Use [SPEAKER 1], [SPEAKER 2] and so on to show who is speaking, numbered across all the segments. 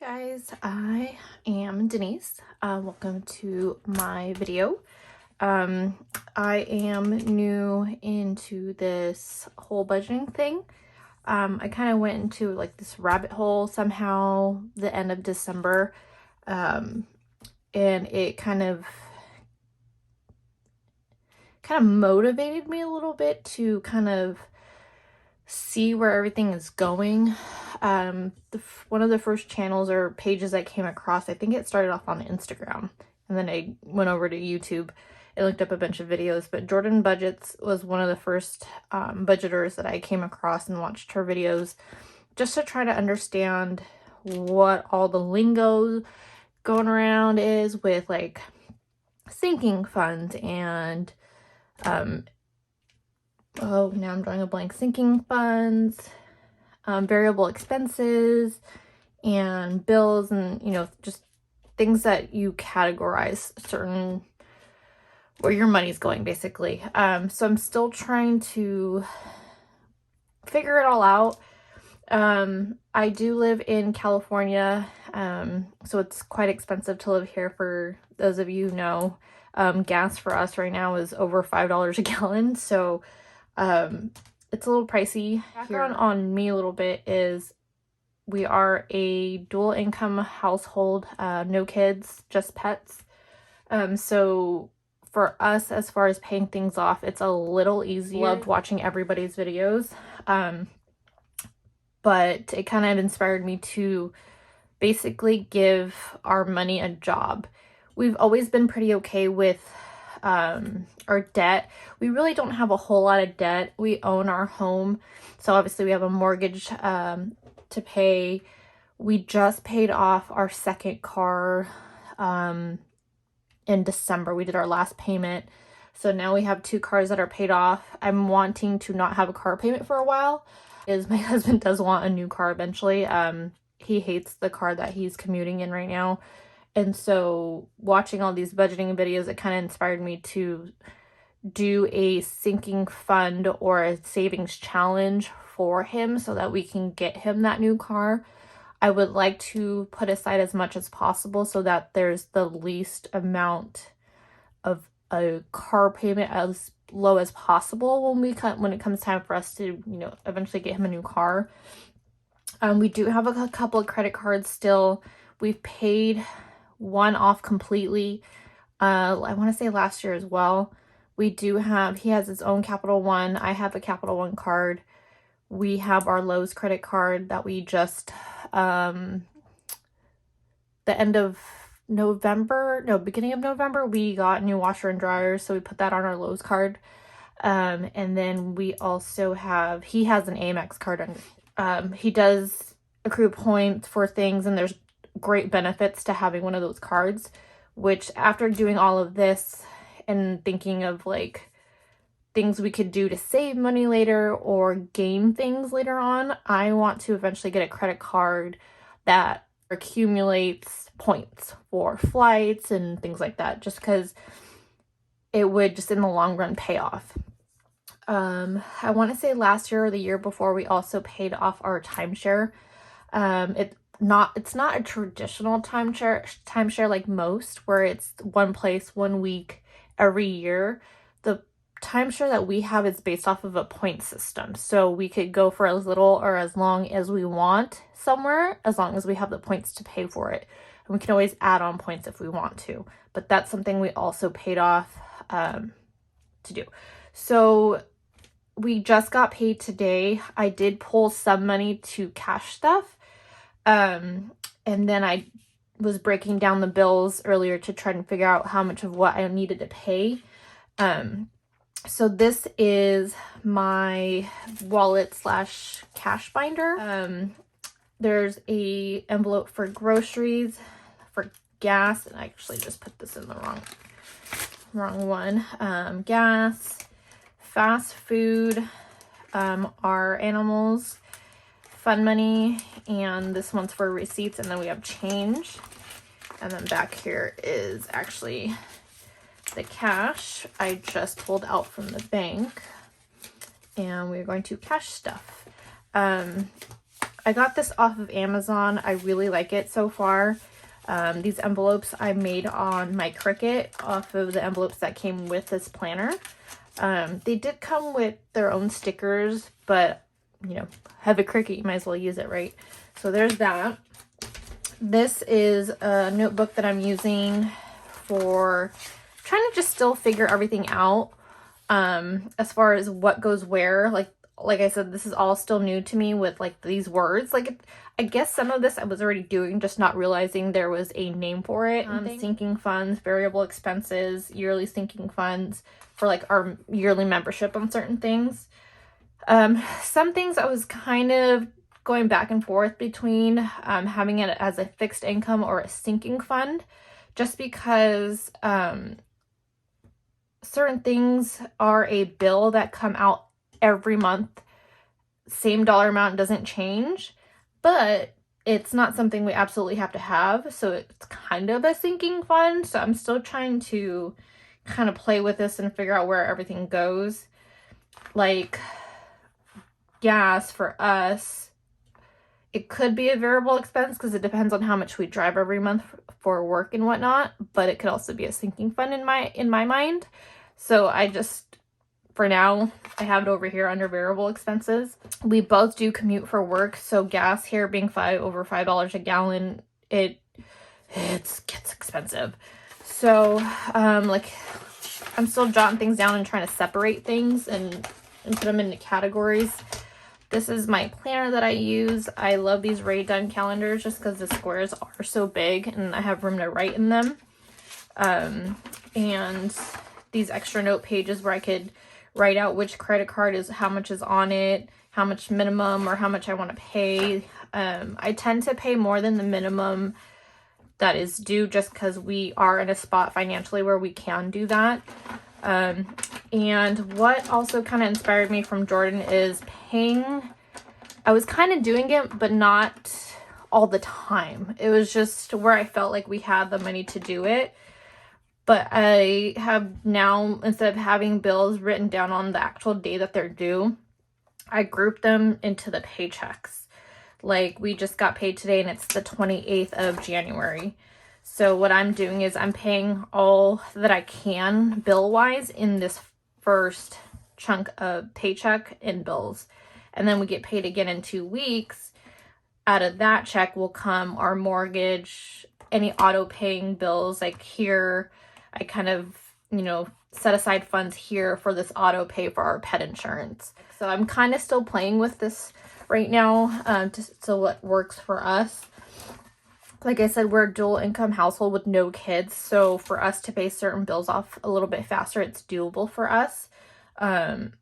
[SPEAKER 1] Guys, I am Denise. Welcome to my video. I am new into this whole budgeting thing. I kind of went into like this rabbit hole somehow the end of December, and it kind of motivated me a little bit to kind of see where everything is going. One of the first channels or pages I came across, I think it started off on Instagram, and then I went over to YouTube and looked up a bunch of videos, but Jordan Budgets was one of the first budgeters that I came across and watched her videos just to try to understand what all the lingo going around is with like sinking funds and oh, now I'm drawing a blank. Sinking funds, variable expenses, and bills, and just things that you categorize certain where your money's going, basically. So I'm still trying to figure it all out. I do live in California, so it's quite expensive to live here. For those of you who know, gas for us right now is over $5 a gallon, so it's a little pricey. Background on me a little bit is we are a dual income household, no kids, just pets. So for us, as far as paying things off, it's a little easier. Loved watching everybody's videos. But it kind of inspired me to basically give our money a job. We've always been pretty okay with our debt. We really don't have a whole lot of debt. We own our home, so obviously we have a mortgage to pay. We just paid off our second car in December. We did our last payment, so now we have 2 cars that are paid off. I'm wanting to not have a car payment for a while, is my husband does want a new car eventually. He hates the car that he's commuting in right now. And so watching all these budgeting videos, it kind of inspired me to do a sinking fund or a savings challenge for him so that we can get him that new car. I would like to put aside as much as possible so that there's the least amount of a car payment, as low as possible when it comes time for us to, eventually get him a new car. We do have a couple of credit cards still. We've paid one off completely. I want to say last year as well. He has his own Capital One. I have a Capital One card. We have our Lowe's credit card that we just, the end of beginning of November, we got new washer and dryers, so we put that on our Lowe's card. And then we also he has an Amex card. He does accrue points for things, and there's great benefits to having one of those cards, which after doing all of this and thinking of like things we could do to save money later or gain things later on, I want to eventually get a credit card that accumulates points for flights and things like that, just because it would just in the long run pay off. I want to say last year or the year before, we also paid off our timeshare. It's not a traditional timeshare like most, where it's one place, 1 week every year. The timeshare that we have is based off of a point system, so we could go for as little or as long as we want somewhere, as long as we have the points to pay for it. And we can always add on points if we want to, but that's something we also paid off to do. So we just got paid today. I did pull some money to cash stuff. And then I was breaking down the bills earlier to try and figure out how much of what I needed to pay. So this is my wallet / cash binder. There's a envelope for groceries, for gas, and I actually just put this in the wrong one. Gas, fast food, our animals, fun money, and this one's for receipts, and then we have change. And then back here is actually the cash I just pulled out from the bank, and we're going to cash stuff. I got this off of Amazon. I really like it so far. These envelopes I made on my Cricut off of the envelopes that came with this planner. They did come with their own stickers, but you know, have a Cricut, you might as well use it, right? So there's that. This is a notebook that I'm using for trying to just still figure everything out, as far as what goes where. Like I said, this is all still new to me with like these words. Like, I guess some of this I was already doing, just not realizing there was a name for it. Sinking funds, variable expenses, yearly sinking funds for like our yearly membership on certain things. Some things I was kind of going back and forth between having it as a fixed income or a sinking fund, just because certain things are a bill that come out every month. Same dollar amount doesn't change, but it's not something we absolutely have to have, so it's kind of a sinking fund. So I'm still trying to kind of play with this and figure out where everything goes. Like gas for us, it could be a variable expense because it depends on how much we drive every month for work and whatnot, but it could also be a sinking fund in my mind. So I just, for now, I have it over here under variable expenses. We both do commute for work, so gas here being over $5 a gallon, it gets expensive. So like, I'm still jotting things down and trying to separate things and put them into categories. This is my planner that I use. I love these Ray Dunn calendars just because the squares are so big and I have room to write in them. And these extra note pages where I could write out which credit card is, how much is on it, how much minimum or how much I want to pay. I tend to pay more than the minimum that is due just because we are in a spot financially where we can do that. And what also kind of inspired me from Jordan is paying. I was kind of doing it, but not all the time. It was just where I felt like we had the money to do it. But I have now, instead of having bills written down on the actual day that they're due, I group them into the paychecks. Like, we just got paid today and it's the 28th of January. So what I'm doing is I'm paying all that I can bill-wise in this first chunk of paycheck in bills. And then we get paid again in 2 weeks. Out of that check will come our mortgage, any auto-paying bills. Like here, I kind of, you know, set aside funds here for this auto pay for our pet insurance. So I'm kind of still playing with this right now, so what works for us. Like I said, we're a dual income household with no kids. So for us to pay certain bills off a little bit faster, it's doable for us. And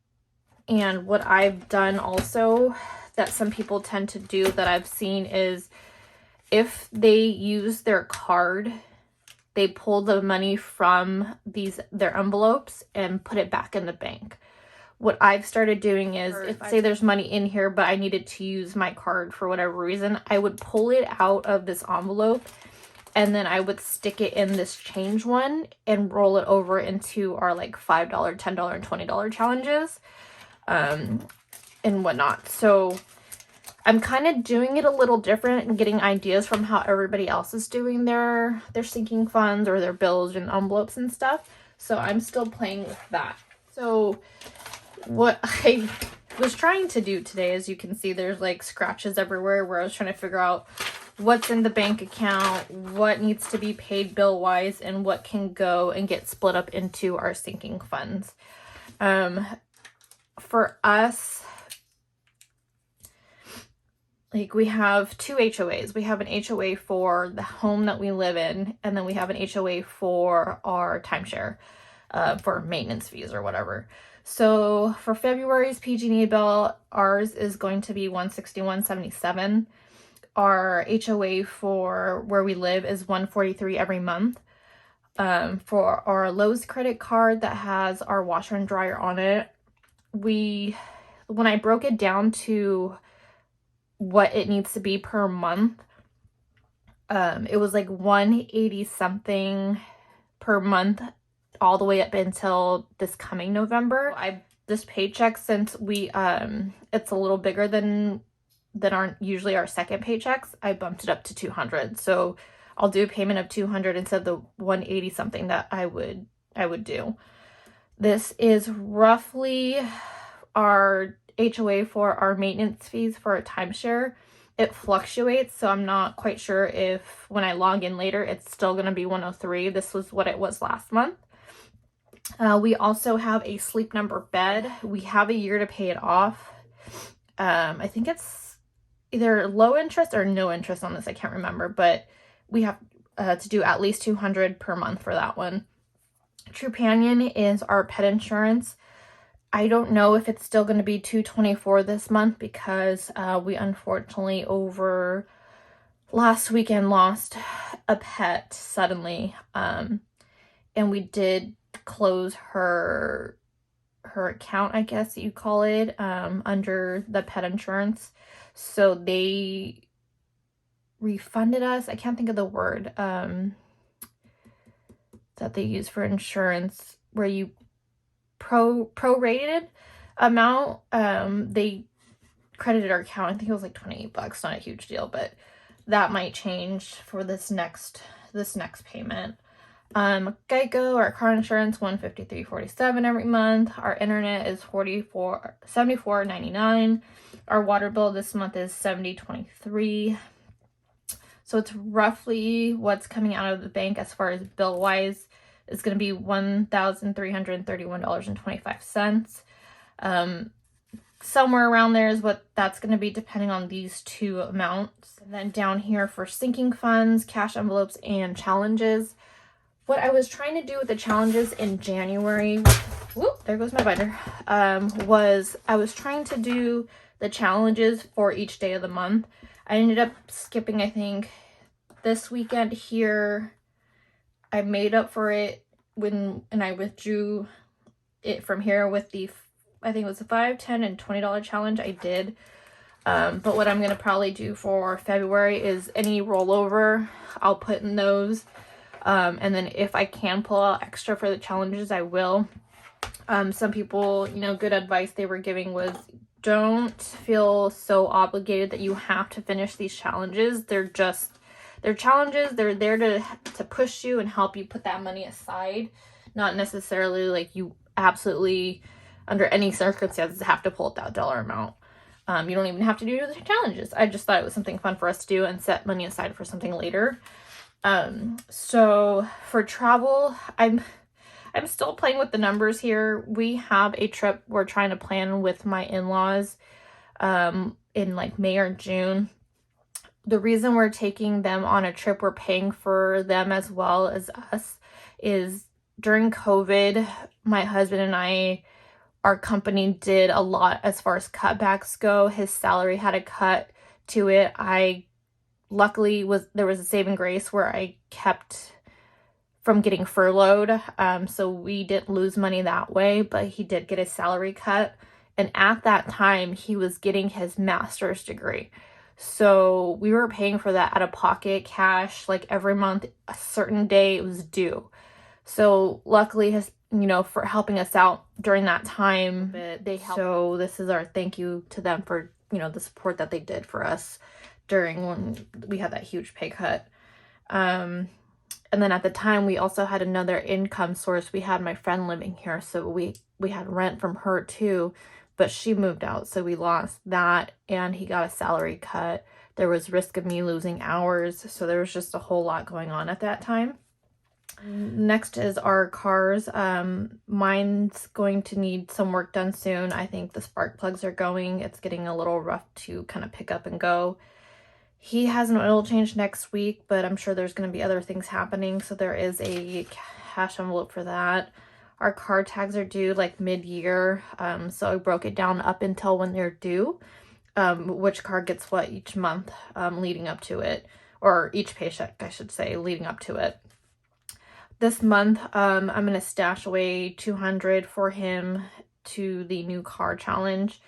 [SPEAKER 1] what I've done also that some people tend to do that I've seen is if they use their card, they pull the money from their envelopes and put it back in the bank. What I've started doing is, if say there's money in here, but I needed to use my card for whatever reason, I would pull it out of this envelope and then I would stick it in this change one and roll it over into our like $5, $10, and $20 challenges, and whatnot. So I'm kind of doing it a little different and getting ideas from how everybody else is doing their sinking funds or their bills and envelopes and stuff. So I'm still playing with that. So what I was trying to do today, as you can see, there's like scratches everywhere where I was trying to figure out what's in the bank account, what needs to be paid bill wise, and what can go and get split up into our sinking funds. For us, like, we have 2 HOAs. We have an HOA for the home that we live in, and then we have an HOA for our timeshare, for maintenance fees or whatever. So for February's PG&E bill, ours is going to be $161.77. Our HOA for where we live is $143 every month. For our Lowe's credit card that has our washer and dryer on it, when I broke it down to what it needs to be per month, it was like $180 something per month all the way up until this coming November. This paycheck, since we it's a little bigger than that aren't usually our second paychecks, I bumped it up to 200. So I'll do a payment of 200 instead of the 180 something that I would do. This is roughly our HOA for our maintenance fees for a timeshare. It fluctuates, so I'm not quite sure if when I log in later, it's still going to be 103. This was what it was last month. We also have a Sleep Number bed. We have a year to pay it off. I think it's either low interest or no interest on this. I can't remember, but we have to do at least 200 per month for that one. Trupanion is our pet insurance. I don't know if it's still going to be $224 this month because we unfortunately over last weekend lost a pet suddenly, and we did close her account, I guess you call it, under the pet insurance. So they refunded us. I can't think of the word that they use for insurance, where you prorated amount. They credited our account. I think it was like $28, not a huge deal, but that might change for this next payment. Geico, our car insurance, $153.47 every month. Our internet is $74.99. Our water bill this month is $70.23. So it's roughly what's coming out of the bank as far as bill wise is going to be $1,331.25. Somewhere around there is what that's going to be depending on these two amounts. And then down here for sinking funds, cash envelopes, and challenges. What I was trying to do with the challenges in January, whoop, there goes my binder, was I was trying to do the challenges for each day of the month. I ended up skipping, I think, this weekend here. I made up for it and I withdrew it from here with the, I think it was the $5, $10, and $20 challenge I did. But what I'm going to probably do for February is any rollover, I'll put in those. And then if I can pull out extra for the challenges, I will. Some people, good advice they were giving was don't feel so obligated that you have to finish these challenges. They're challenges. They're there to push you and help you put that money aside. Not necessarily like you absolutely, under any circumstances, have to pull out that dollar amount. You don't even have to do the challenges. I just thought it was something fun for us to do and set money aside for something later. So for travel, I'm still playing with the numbers here. We have a trip we're trying to plan with my in-laws in like May or June. The reason we're taking them on a trip, we're paying for them as well as us, is during COVID, my husband and I, our company did a lot as far as cutbacks go. His salary had a cut to it. Luckily there was a saving grace where I kept from getting furloughed. So we didn't lose money that way, but he did get his salary cut. And at that time, he was getting his master's degree. So we were paying for that out of pocket cash, like every month, a certain day it was due. So luckily for helping us out during that time, they helped. So this is our thank you to them for, the support that they did for us during when we had that huge pay cut. And then at the time, we also had another income source. We had my friend living here, so we had rent from her too, but she moved out, so we lost that, and he got a salary cut. There was risk of me losing hours, so there was just a whole lot going on at that time. Next is our cars. Mine's going to need some work done soon. I think the spark plugs are going. It's getting a little rough to kind of pick up and go. He has an oil change next week, but I'm sure there's going to be other things happening, so there is a cash envelope for that. Our car tags are due like mid-year, so I broke it down up until when they're due, which car gets what each month leading up to it, or each paycheck, I should say, leading up to it. This month, I'm going to stash away $200 for him to the new car challenge.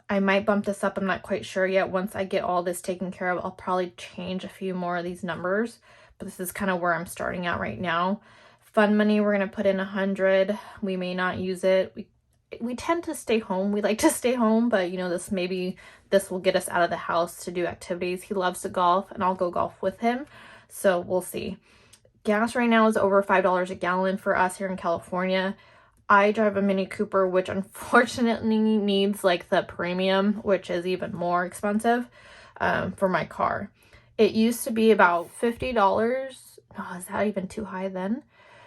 [SPEAKER 1] I might bump this up. I'm not quite sure yet. Once I get all this taken care of, I'll probably change a few more of these numbers. But this is kind of where I'm starting at right now. Fund money, we're going to put in $100. We may not use it. we tend to stay home. We like to stay home, but you know, this will get us out of the house to do activities. He loves to golf, and I'll go golf with him. So we'll see. Gas right now is over $5 a gallon for us here in California. I drive a Mini Cooper, which unfortunately needs like the premium, which is even more expensive for my car. It used to be about $50. Oh, is that even too high then?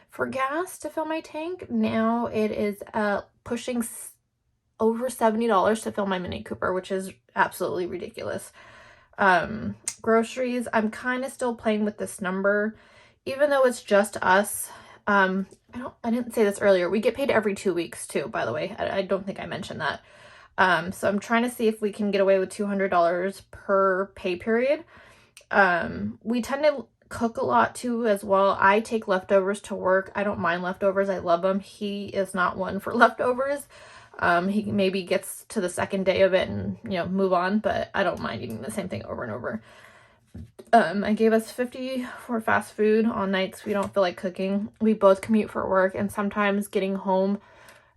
[SPEAKER 1] For gas to fill my tank. Now it is pushing over $70 to fill my Mini Cooper, which is absolutely ridiculous. Groceries, I'm kind of still playing with this number, even though it's just us. I didn't say this earlier. We get paid every 2 weeks too, by the way. I don't think I mentioned that. So I'm trying to see if we can get away with $200 per pay period. We tend to cook a lot too as well. I take leftovers to work. I don't mind leftovers. I love them. He is not one for leftovers. He maybe gets to the second day of it and, you know, move on, but I don't mind eating the same thing over and over. I gave us $50 for fast food on nights we don't feel like cooking. We both commute for work, and sometimes getting home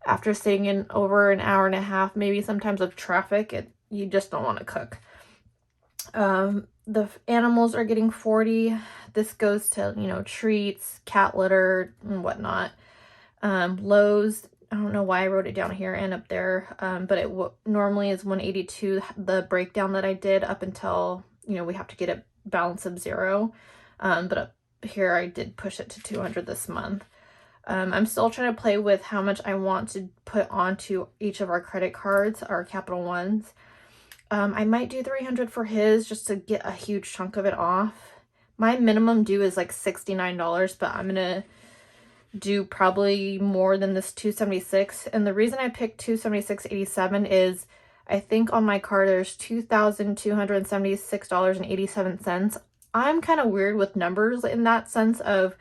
[SPEAKER 1] after staying in over an hour and a half, maybe sometimes with traffic, you just don't want to cook. The animals are getting $40. This goes to, you know, treats, cat litter, and whatnot. Lowe's, I don't know why I wrote it down here and up there, but it normally is $182, the breakdown that I did up until, you know, we have to get it balance of $0. But up here I did push it to $200 this month. I'm still trying to play with how much I want to put onto each of our credit cards, our Capital Ones. I might do $300 for his just to get a huge chunk of it off. My minimum due is like $69, but I'm gonna do probably more than this $276. And the reason I picked $276.87 is I think on my card there's $2,276.87. I'm kind of weird with numbers in that sense of,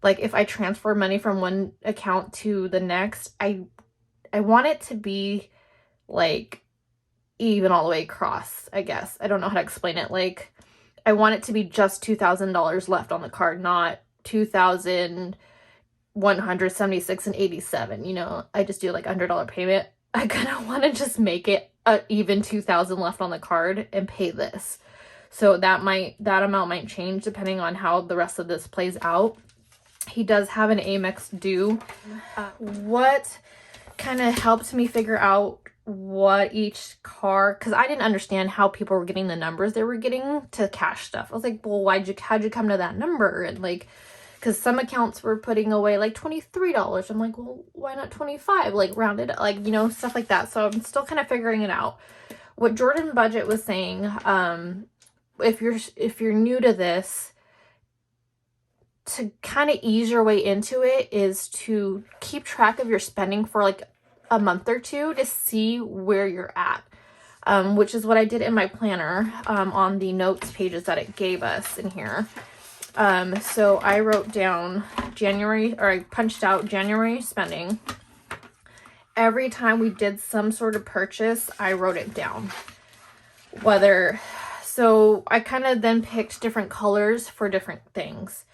[SPEAKER 1] like, if I transfer money from one account to the next, I want it to be like even all the way across, I guess. I don't know how to explain it. Like, I want it to be just $2,000 left on the card, not $2,176.87. You know, I just do like $100 payment. I kind of want to just make it even $2,000 left on the card and pay this. So that amount might change depending on how the rest of this plays out. He does have an Amex due. What kind of helped me figure out what each car, because I didn't understand how people were getting the numbers they were getting to cash stuff. I was like, well, how'd you come to that number? And like, because some accounts were putting away like $23. I'm like, well, why not 25? Like, rounded, like, you know, stuff like that. So I'm still kind of figuring it out. What Jordan Budget was saying, if you're new to this, to kind of ease your way into it is to keep track of your spending for like a month or two to see where you're at, which is what I did in my planner on the notes pages that it gave us in here. So I wrote down I punched out January spending. Every time we did some sort of purchase, I wrote it down. So I kind of then picked different colors for different things.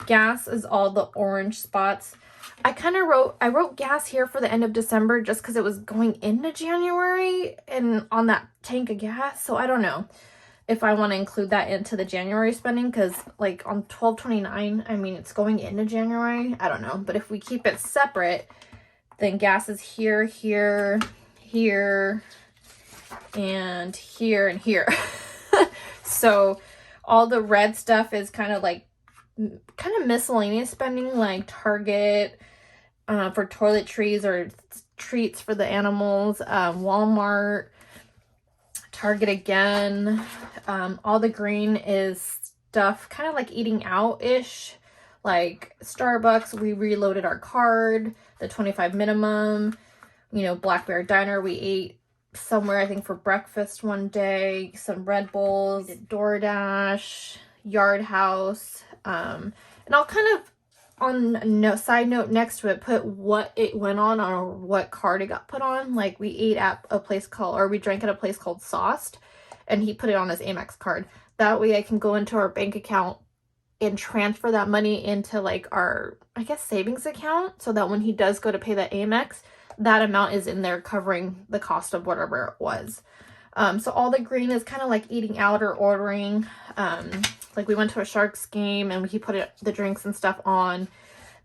[SPEAKER 1] Gas is all the orange spots. I wrote gas here for the end of December just because it was going into January and on that tank of gas. So I don't know if I want to include that into the January spending, because like on 12/29, I mean, it's going into January. I don't know. But if we keep it separate, then gas is here, here, here, and here, and here. So all the red stuff is kind of miscellaneous spending, like Target for toiletries or treats for the animals, Walmart, Target again. All the green is stuff kind of like eating out-ish, like Starbucks. We reloaded our card, the 25 minimum. You know, Black Bear Diner, we ate somewhere, I think, for breakfast one day. Some Red Bulls, DoorDash, Yard House. And I'll kind of, on a side note next to it, put what it went on or what card it got put on. Like, we ate at a place we drank at a place called Sauced, and he put it on his Amex card. That way I can go into our bank account and transfer that money into like our, I guess, savings account, so that when he does go to pay that Amex, that amount is in there covering the cost of whatever it was. So all the green is kind of like eating out or ordering. Like we went to a Sharks game and he put the drinks and stuff on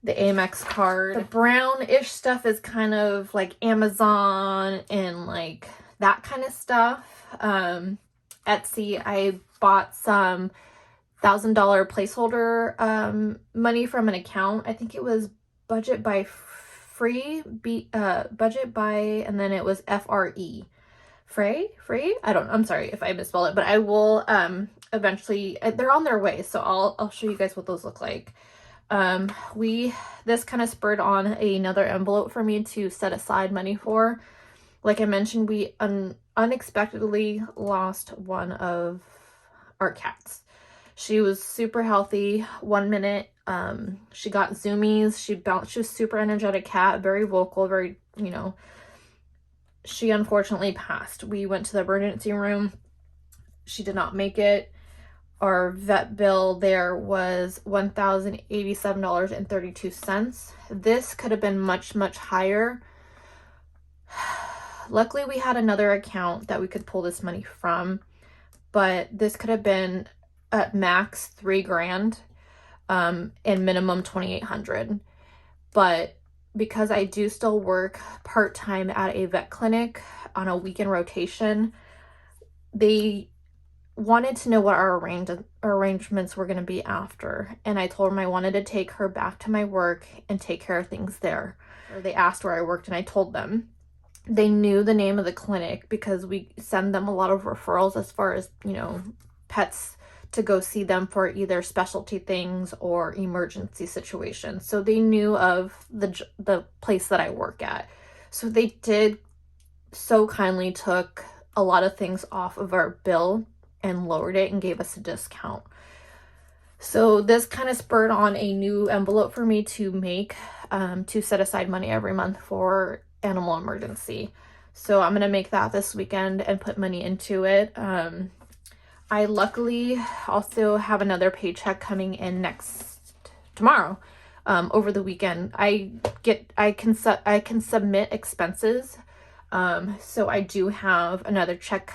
[SPEAKER 1] the Amex card. The brownish stuff is kind of like Amazon and like that kind of stuff. Etsy, I bought some $1,000 placeholder money from an account. I think it was budget by budget by, and then it was FRE. Free? I'm sorry if I misspelled it, but I will eventually, they're on their way, so I'll show you guys what those look like. This kind of spurred on another envelope for me to set aside money for. Like I mentioned, we unexpectedly lost one of our cats. She was super healthy. 1 minute, she got zoomies. She was super energetic cat, very vocal, very, you know. She unfortunately passed. We went to the emergency room. She did not make it. Our vet bill there was $1,087.32. This could have been much, much higher. Luckily, we had another account that we could pull this money from, but this could have been at max $3,000 and minimum $2,800. But because I do still work part-time at a vet clinic on a weekend rotation, they wanted to know what our arrangements were going to be after. And I told them I wanted to take her back to my work and take care of things there. Or they asked where I worked and I told them. They knew the name of the clinic because we send them a lot of referrals as far as, you know, pets to go see them for either specialty things or emergency situations. So they knew of the place that I work at. So they did so kindly took a lot of things off of our bill and lowered it and gave us a discount. So this kind of spurred on a new envelope for me to make, to set aside money every month for animal emergency. So I'm going to make that this weekend and put money into it. I luckily also have another paycheck coming in tomorrow, over the weekend. I can submit expenses. So I do have another check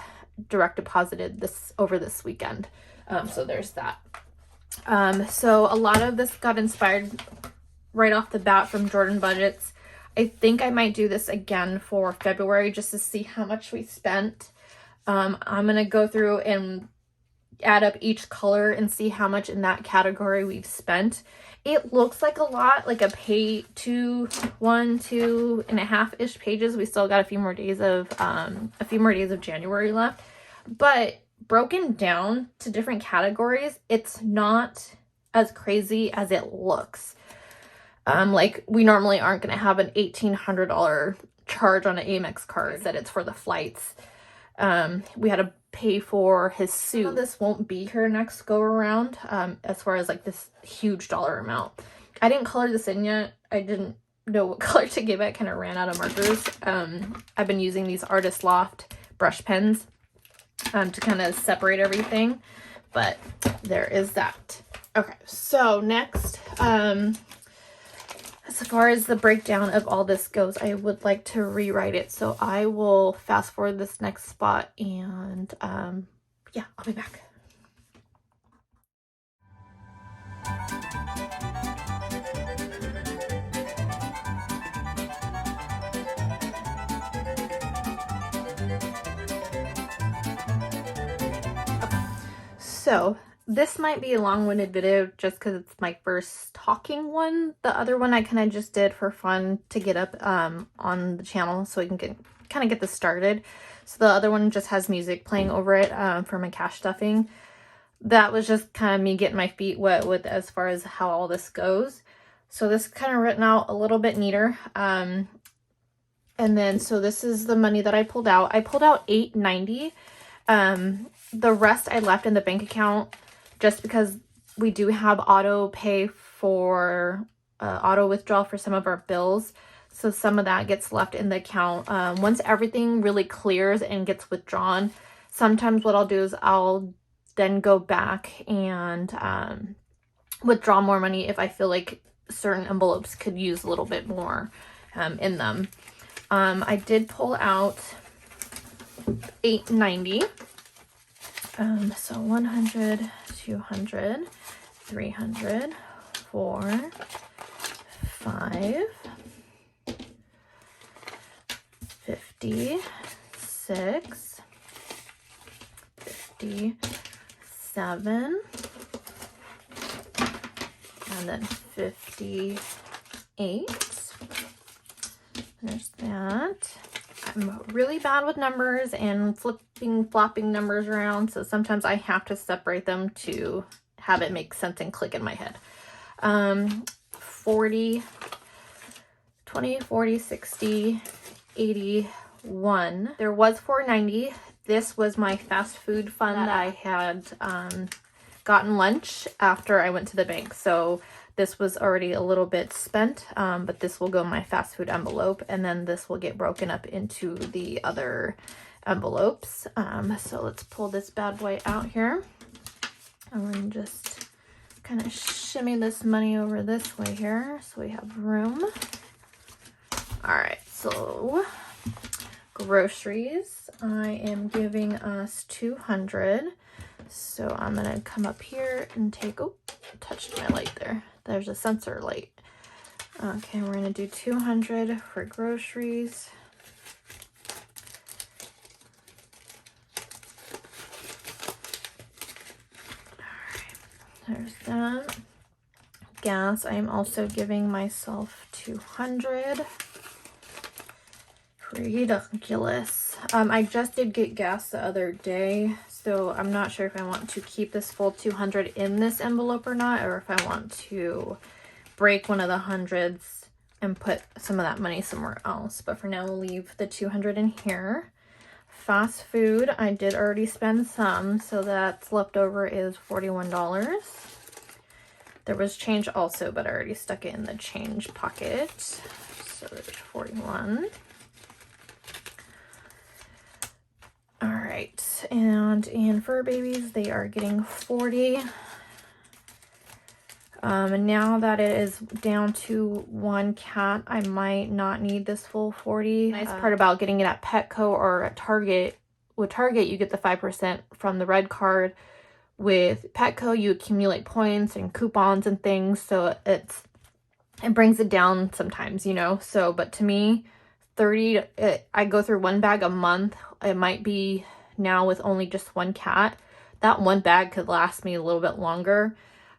[SPEAKER 1] direct deposited over this weekend. So there's that. So a lot of this got inspired right off the bat from Jordan Budgets. I think I might do this again for February just to see how much we spent. I'm going to go through and add up each color and see how much in that category we've spent. It looks like a lot, like a 2.5-ish pages. We still got a few more days of January left, but broken down to different categories, it's not as crazy as it looks. Like we normally aren't going to have an $1,800 charge on an Amex card that it's for the flights. We had to pay for his suit. This won't be here next go around, as far as like this huge dollar amount. I didn't color this in yet. I didn't know what color to give it. Kind of ran out of markers. I've been using these Artist Loft brush pens to kind of separate everything, but there is that. Okay, so next, as far as the breakdown of all this goes, I would like to rewrite it. So I will fast forward this next spot and yeah, I'll be back. So this might be a long-winded video just because it's my first talking one. The other one I kind of just did for fun to get up on the channel so we can kind of get this started. So the other one just has music playing over it for my cash stuffing. That was just kind of me getting my feet wet with as far as how all this goes. So this is kind of written out a little bit neater. And then so this is the money that I pulled out. I pulled out $890. The rest I left in the bank account just because we do have auto pay for auto withdrawal for some of our bills. So some of that gets left in the account. Once everything really clears and gets withdrawn, sometimes what I'll do is I'll then go back and withdraw more money if I feel like certain envelopes could use a little bit more in them. I did pull out $8.90. So 100, 200, 300, 4, 5, 50, 6, 57, and then 58. There's that. I'm really bad with numbers and flopping numbers around, so sometimes I have to separate them to have it make sense and click in my head. 40, 20, 40, 60, 81. There was $4.90. This was my fast food fund that I had gotten lunch after I went to the bank. So this was already a little bit spent, but this will go in my fast food envelope, and then this will get broken up into the other envelopes. So let's pull this bad boy out here. And then just kind of shimmy this money over this way here so we have room. All right, so groceries, I am giving us 200. So I'm gonna come up here and take, oh, touched my light there. There's a sensor light. Okay, we're gonna do 200 for groceries. There's that. Gas, I am also giving myself 200. Ridiculous. I just did get gas the other day, so I'm not sure if I want to keep this full 200 in this envelope or not, or if I want to break one of the hundreds and put some of that money somewhere else. But for now, we'll leave the 200 in here. Fast food, I did already spend some, so that's left over is $41. There was change also, but I already stuck it in the change pocket. So there's 41. All right, and in fur babies, they are getting 40. And now that it is down to one cat, I might not need this full 40. Nice part about getting it at Petco or at Target, with Target, you get the 5% from the red card. With Petco, you accumulate points and coupons and things, so it brings it down sometimes, you know. So, but to me, 30, I go through one bag a month. It might be now with only just one cat. That one bag could last me a little bit longer.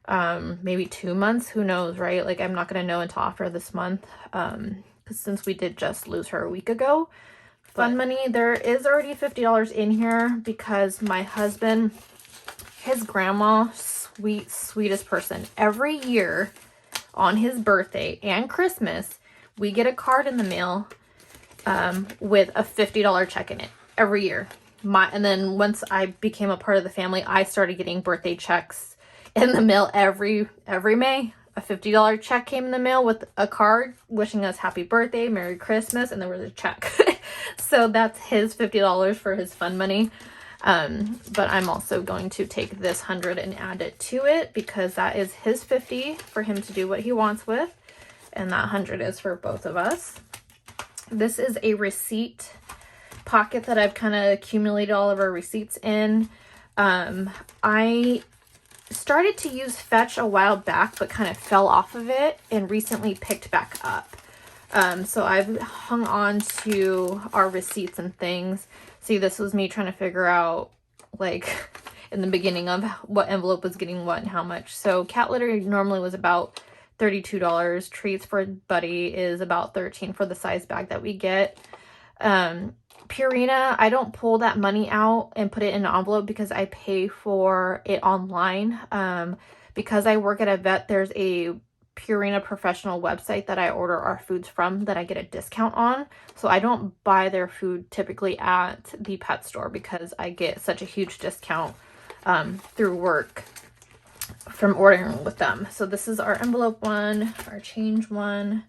[SPEAKER 1] Maybe 2 months, who knows, right? Like, I'm not going to know until after this month, because since we did just lose her a week ago. Fun money, there is already $50 in here because my husband, his grandma, sweetest person, every year on his birthday and Christmas, we get a card in the mail with a $50 check in it every year. And then once I became a part of the family, I started getting birthday checks in the mail every May. A $50 check came in the mail with a card wishing us happy birthday, Merry Christmas, and there was a check. So that's his $50 for his fun money. But I'm also going to take this 100 and add it to it because that is his 50 for him to do what he wants with. And that 100 is for both of us. This is a receipt pocket that I've kind of accumulated all of our receipts in. I started to use Fetch a while back, but kind of fell off of it and recently picked back up. So I've hung on to our receipts and things. See, this was me trying to figure out, like, in the beginning of what envelope was getting what and how much. So cat litter normally was about $32. Treats for Buddy is about $13 for the size bag that we get. Purina, I don't pull that money out and put it in an envelope because I pay for it online. Because I work at a vet, there's a Purina professional website that I order our foods from that I get a discount on. So I don't buy their food typically at the pet store because I get such a huge discount through work from ordering with them. So this is our envelope one, our change one.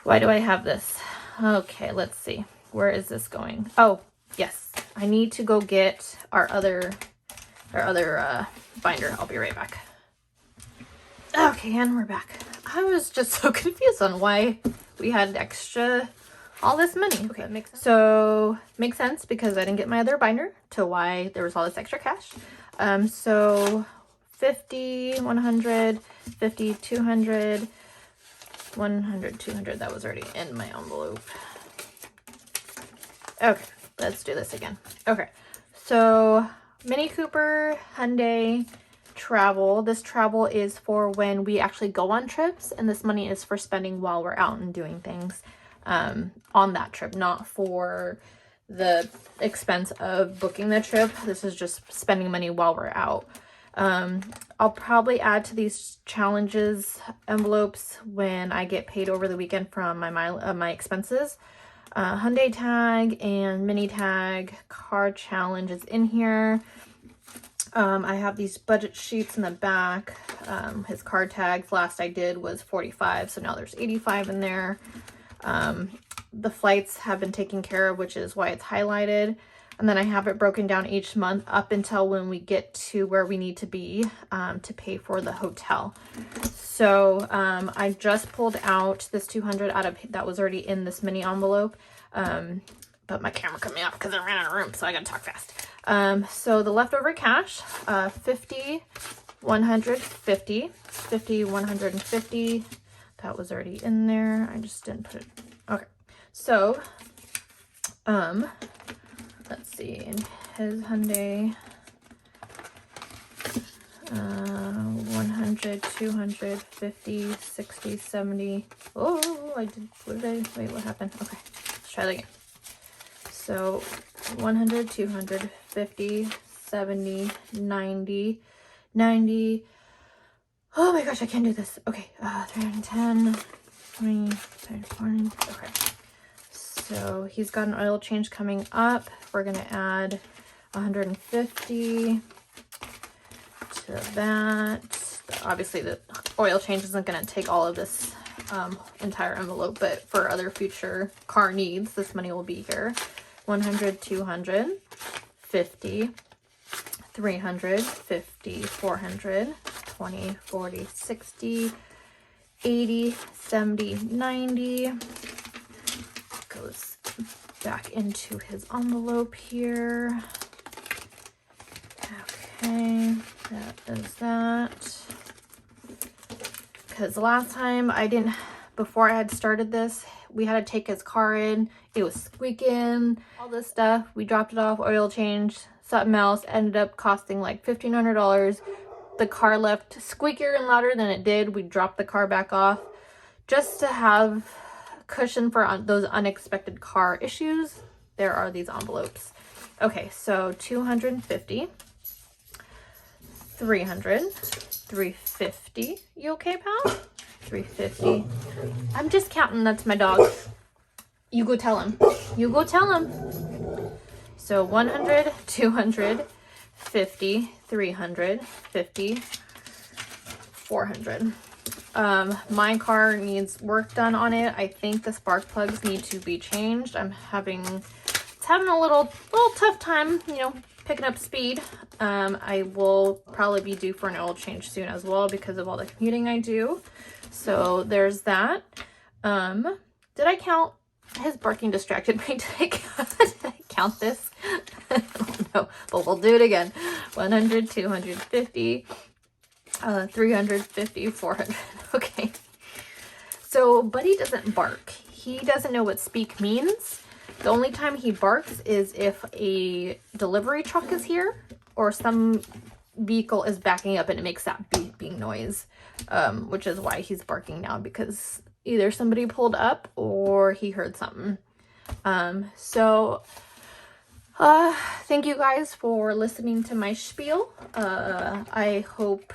[SPEAKER 1] Why do I have this? Okay, let's see. Where is this going? Oh, yes. I need to go get our other binder. I'll be right back. Okay, and we're back. I was just so confused on why we had extra all this money. Okay, that makes sense. So makes sense because I didn't get my other binder to why there was all this extra cash. So 50, 100, 50, 200, 100, 200. That was already in my envelope. Okay, let's do this again. Okay, so Mini Cooper, Hyundai, travel. This travel is for when we actually go on trips, and this money is for spending while we're out and doing things on that trip, not for the expense of booking the trip. This is just spending money while we're out. I'll probably add to these challenges envelopes when I get paid over the weekend from my expenses. Hyundai tag and mini tag car challenge is in here. I have these budget sheets in the back. His car tags last I did was 45, so now there's 85 in there. The flights have been taken care of, which is why it's highlighted. And then I have it broken down each month up until when we get to where we need to be to pay for the hotel. So I just pulled out this 200 out of that was already in this mini envelope. But my camera cut me off because I ran out of room, so I gotta talk fast. So the leftover cash, 50, 150, 50, 150. That was already in there. I just didn't put it. Okay. So, let's see. In his Hyundai, 100, 200, 50, 60, 70. Oh, wait, what happened? Okay, let's try that again. So 100, 200, 50, 70, 90, 90. Oh my gosh, I can't do this. Okay, 310, 20, 30, 40. Okay. So he's got an oil change coming up. We're going to add 150 to that. Obviously, the oil change isn't going to take all of this entire envelope, but for other future car needs, this money will be here. 100, 200, 50, 300, 50, 400, 20, 40, 60, 80, 70, 90. Goes back into his envelope here. Okay, that is that. Because last time before I had started this, we had to take his car in. It was squeaking, all this stuff. We dropped it off, oil change, something else. Ended up costing like $1,500. The car left squeakier and louder than it did. We dropped the car back off just to have cushion for those unexpected car issues. There are these envelopes. Okay, so 250, 300, 350. You okay, pal? 350. I'm just counting. That's my dog. You go tell him. You go tell him. So 100, 200, 50, 300, 50, 400. My car needs work done on it. I think the spark plugs need to be changed. It's having a little tough time, picking up speed. I will probably be due for an oil change soon as well because of all the commuting I do. So there's that. Did I count? His barking distracted me. Did I count this? I don't know, but we'll do it again. 100, 250, 350, 400. Okay. So Buddy doesn't bark. He doesn't know what speak means. The only time he barks is if a delivery truck is here or some vehicle is backing up and it makes that beeping noise, which is why he's barking now, because either somebody pulled up or he heard something. Thank you guys for listening to my spiel. I hope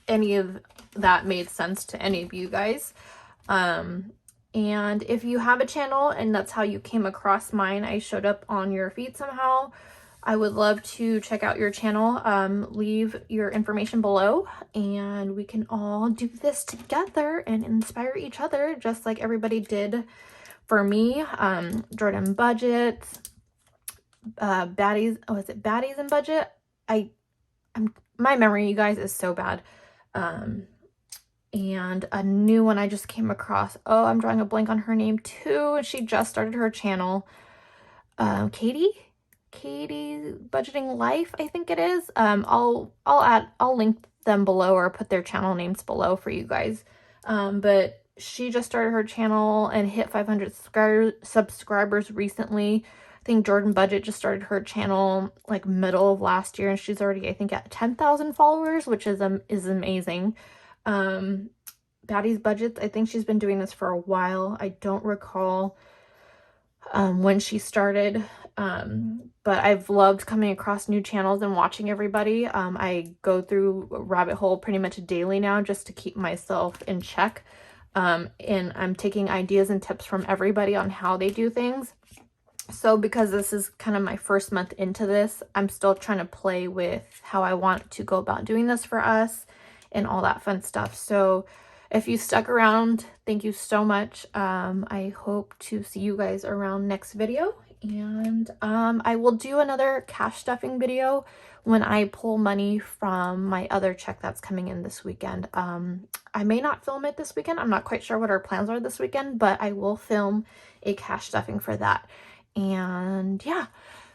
[SPEAKER 1] any of that made sense to any of you guys. And if you have a channel and that's how you came across mine, I showed up on your feed somehow, I would love to check out your channel. Leave your information below and we can all do this together and inspire each other just like everybody did for me. Jordan Budget, Baddies. Oh, is it Baddies and Budget? My memory, you guys, is so bad. And a new one I just came across. Oh, I'm drawing a blank on her name too. She just started her channel. Katie's Budgeting Life, I think it is. I'll link them below or put their channel names below for you guys. But she just started her channel and hit 500 subscribers recently. I think Jordan Budget just started her channel like middle of last year, and she's already, I think, at 10,000 followers, which is amazing. Baddies Budgets, I think she's been doing this for a while. I don't recall when she started, but I've loved coming across new channels and watching everybody. I go through a rabbit hole pretty much daily now just to keep myself in check, and I'm taking ideas and tips from everybody on how they do things. So because this is kind of my first month into this, I'm still trying to play with how I want to go about doing this for us and all that fun stuff. So if you stuck around, thank you so much. I hope to see you guys around next video. And I will do another cash stuffing video when I pull money from my other check that's coming in this weekend. I may not film it this weekend. I'm not quite sure what our plans are this weekend, but I will film a cash stuffing for that. And yeah,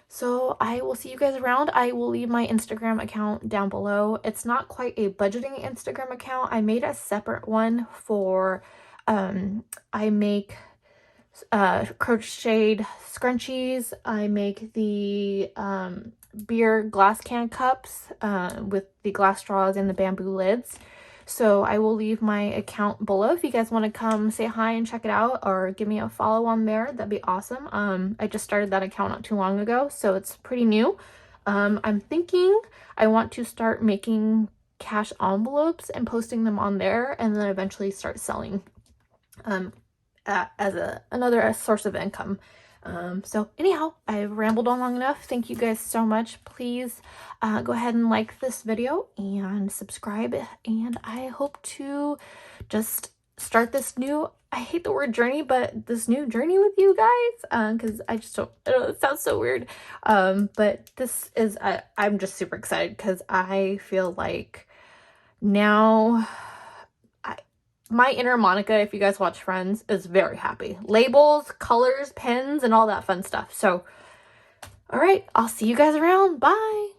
[SPEAKER 1] so I will see you guys around. I will leave my Instagram account down below. It's not quite a budgeting Instagram account. I made a separate one for, I make crocheted scrunchies. I make the beer glass can cups with the glass straws and the bamboo lids. So I will leave my account below if you guys want to come say hi and check it out, or give me a follow on there. That'd be awesome. I just started that account not too long ago, so it's pretty new. I'm thinking I want to start making cash envelopes and posting them on there, and then eventually start selling as another source of income. So anyhow, I've rambled on long enough. Thank you guys so much. Please go ahead and like this video and subscribe, and I hope to just start this new, I hate the word journey, but this new journey with you guys, because I just don't, it sounds so weird, but this is, I'm just super excited because I feel like now my inner Monica, if you guys watch Friends, is very happy. Labels, colors, pens, and all that fun stuff. So, all right, I'll see you guys around. Bye.